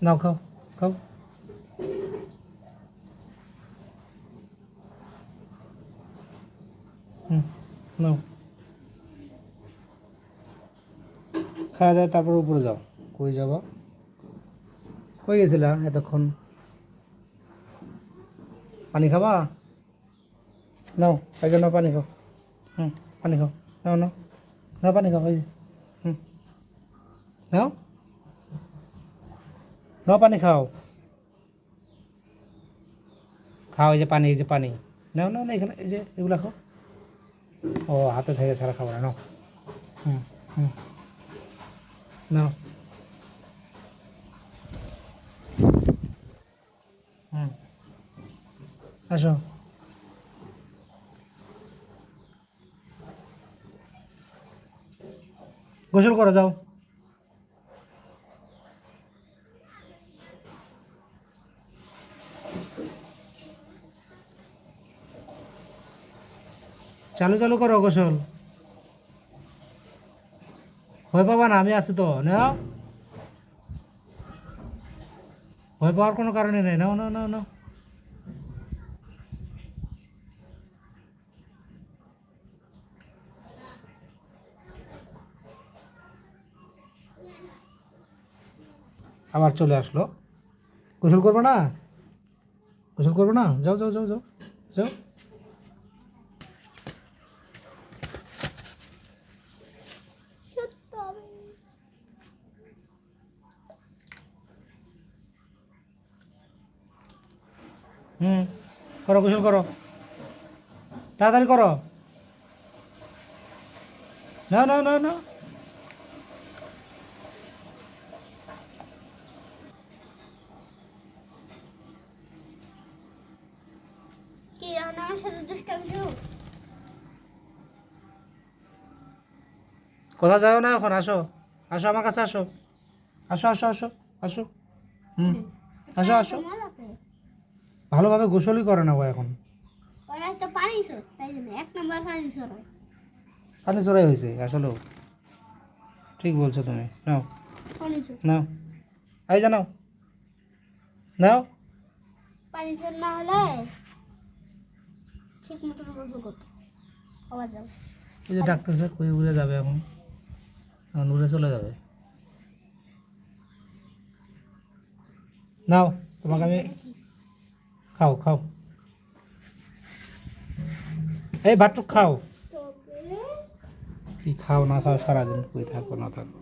নাও খাও খাও নাও খাওয়া দাওয়া তারপর উপরে যাও কই যাবা কই গেছিলা এতক্ষণ পানি খাবা নাও এই যে নাও পানি খাও পানি খাও নাও নাও নাও পানি খাও এই যে নাও নাও পানি খাও খাও এই যে পানি নাও নাও না এখানে এই যে এগুলো খাও ও হাতে থেকে ছাড়া খাবো না নাও হুম হুম নাও আসো গোসল করো যাও চালু চালু করো গোসল ভয় পাবা না আমি আছি তো নাও ভয় পাওয়ার কোনো কারণে নেই নাও নাও নাও নাও আবার চলে আসলো গোসল করবো না গোসল করবো না যাও যাও যাও যাও যাও করো গোসল করো তাড়াতাড়ি করো নাও নাও নাও নাও কি আমার সাথে দুষ্টামি শুরু? কোথাও যাও না এখন আসো আসো আমার কাছে আসো আসো আসো আসো আসো আসো আসো ভালোভাবে গোসলই করে না ও এখন ওই একটা পানি সর তাই জন্য এক নম্বর পানি সর পানি চড়াই হয়েছে আসলেও ঠিক বলছো তুমি নাও পানি সর নাও এই যা নাও নাও পানি সর না হলে ঠিক মতন বলবো করতে আবার যাও এই যে ডাকতেছে কই উড়ে যাবে এখন এখন উড়ে চলে যাবে নাও তোমাকে আমি খাও খাও এই ভাতটুক খাও কি খাও না খাও সারাদিন কই থাকো না থাকো